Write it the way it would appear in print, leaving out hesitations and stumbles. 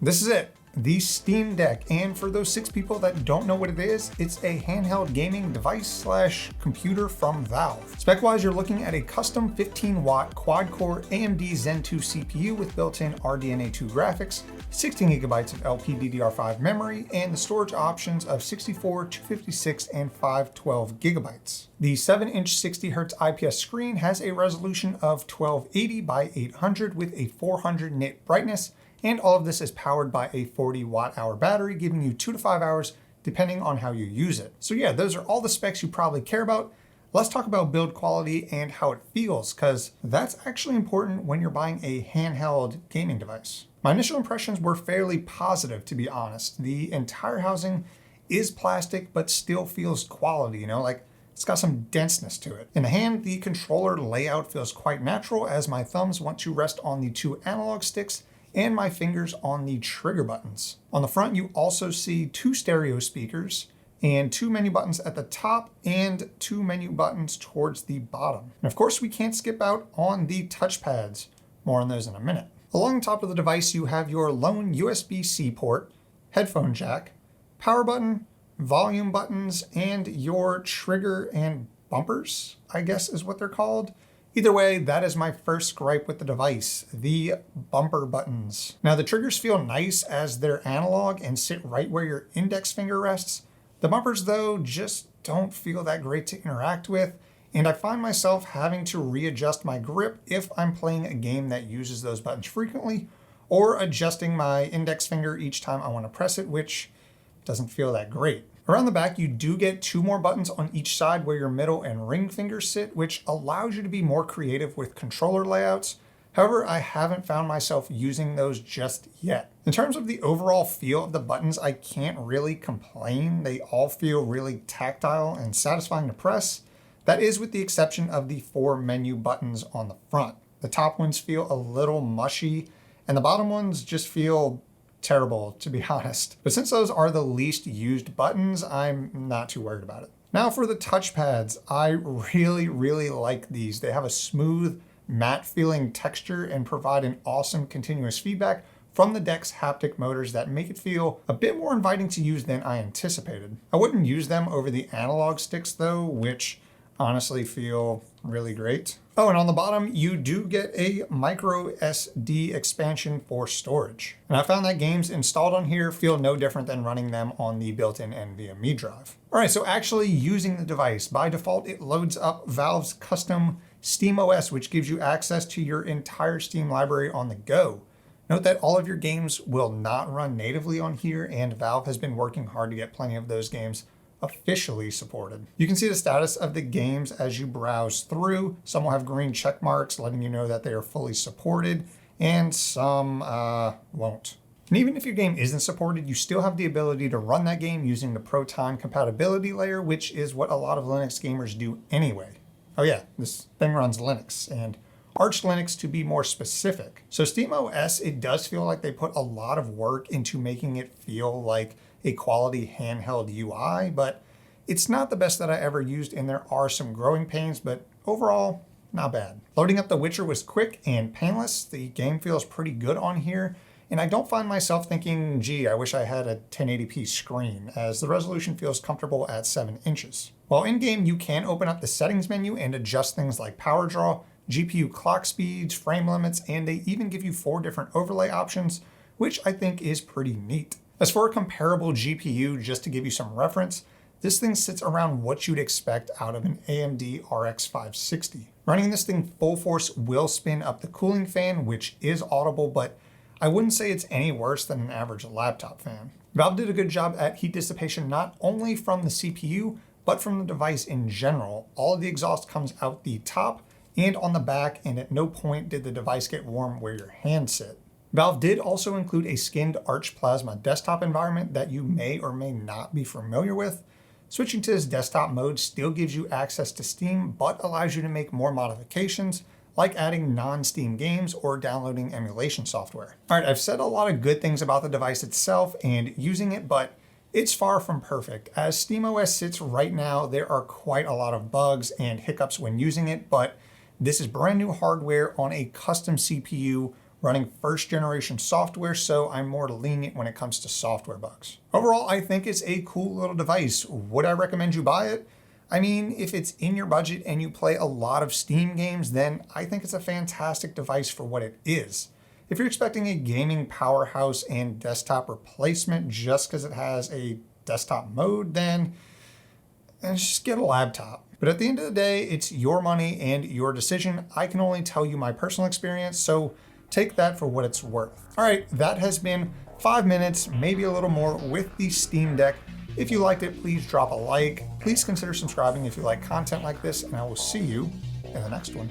This is it, the Steam Deck. And for those 6 people that don't know what it is, it's a handheld gaming device slash computer from Valve. Spec-wise, you're looking at a custom 15-watt quad-core AMD Zen 2 CPU with built-in RDNA 2 graphics, 16 gigabytes of LPDDR5 memory, and the storage options of 64, 256, and 512 gigabytes. The 7-inch 60Hz IPS screen has a resolution of 1280 by 800 with a 400 nit brightness, and all of this is powered by a 40 watt-hour battery, giving you 2 to 5 hours depending on how you use it. So yeah, those are all the specs you probably care about. Let's talk about build quality and how it feels, because that's actually important when you're buying a handheld gaming device. My initial impressions were fairly positive, to be honest. The entire housing is plastic, but still feels quality, like it's got some denseness to it. In the hand, the controller layout feels quite natural, as my thumbs want to rest on the 2 analog sticks and my fingers on the trigger buttons. On the front, you also see 2 stereo speakers and 2 menu buttons at the top and 2 menu buttons towards the bottom. And of course, we can't skip out on the touchpads. More on those in a minute. Along the top of the device, you have your lone USB-C port, headphone jack, power button, volume buttons, and your trigger and bumpers, I guess is what they're called. Either way, that is my first gripe with the device, the bumper buttons. Now, the triggers feel nice as they're analog and sit right where your index finger rests. The bumpers, though, just don't feel that great to interact with, and I find myself having to readjust my grip if I'm playing a game that uses those buttons frequently, or adjusting my index finger each time I want to press it, which doesn't feel that great. Around the back, you do get 2 more buttons on each side where your middle and ring fingers sit, which allows you to be more creative with controller layouts. However, I haven't found myself using those just yet. In terms of the overall feel of the buttons, I can't really complain. They all feel really tactile and satisfying to press. That is with the exception of the 4 menu buttons on the front. The top ones feel a little mushy, and the bottom ones just feel terrible, to be honest. But since those are the least used buttons, I'm not too worried about it. Now for the touchpads, I really like these. They have a smooth, matte feeling texture and provide an awesome continuous feedback from the deck's haptic motors that make it feel a bit more inviting to use than I anticipated. I wouldn't use them over the analog sticks though, which honestly feel really great. Oh, and on the bottom, you do get a micro SD expansion for storage. And I found that games installed on here feel no different than running them on the built-in NVMe drive. All right, so actually using the device, by default, it loads up Valve's custom SteamOS, which gives you access to your entire Steam library on the go. Note that all of your games will not run natively on here, and Valve has been working hard to get plenty of those games officially supported. You can see the status of the games as you browse through. Some will have green check marks letting you know that they are fully supported, and some won't. And even if your game isn't supported, you still have the ability to run that game using the Proton compatibility layer, which is what a lot of Linux gamers do anyway. Oh yeah, this thing runs Linux, and Arch Linux to be more specific. So SteamOS, it does feel like they put a lot of work into making it feel like a quality handheld UI, but it's not the best that I ever used, and there are some growing pains, but overall, not bad. Loading up The Witcher was quick and painless. The game feels pretty good on here, and I don't find myself thinking, gee, I wish I had a 1080p screen, as the resolution feels comfortable at 7 inches. While in-game, you can open up the settings menu and adjust things like power draw, GPU clock speeds, frame limits, and they even give you 4 different overlay options, which I think is pretty neat. As for a comparable GPU, just to give you some reference, this thing sits around what you'd expect out of an AMD RX 560. Running this thing full force will spin up the cooling fan, which is audible, but I wouldn't say it's any worse than an average laptop fan. Valve did a good job at heat dissipation, not only from the CPU, but from the device in general. All of the exhaust comes out the top and on the back, and at no point did the device get warm where your hands sit. Valve did also include a skinned Arch Plasma desktop environment that you may or may not be familiar with. Switching to this desktop mode still gives you access to Steam, but allows you to make more modifications, like adding non-Steam games or downloading emulation software. All right, I've said a lot of good things about the device itself and using it, but it's far from perfect. As SteamOS sits right now, there are quite a lot of bugs and hiccups when using it, but this is brand new hardware on a custom CPU running first generation software, so I'm more lenient when it comes to software bugs. Overall, I think it's a cool little device. Would I recommend you buy it? I mean, if it's in your budget and you play a lot of Steam games, then I think it's a fantastic device for what it is. If you're expecting a gaming powerhouse and desktop replacement just because it has a desktop mode, then just get a laptop. But at the end of the day, it's your money and your decision. I can only tell you my personal experience, so take that for what it's worth. All right, that has been 5 minutes, maybe a little more, with the Steam Deck. If you liked it, please drop a like. Please consider subscribing if you like content like this, and I will see you in the next one.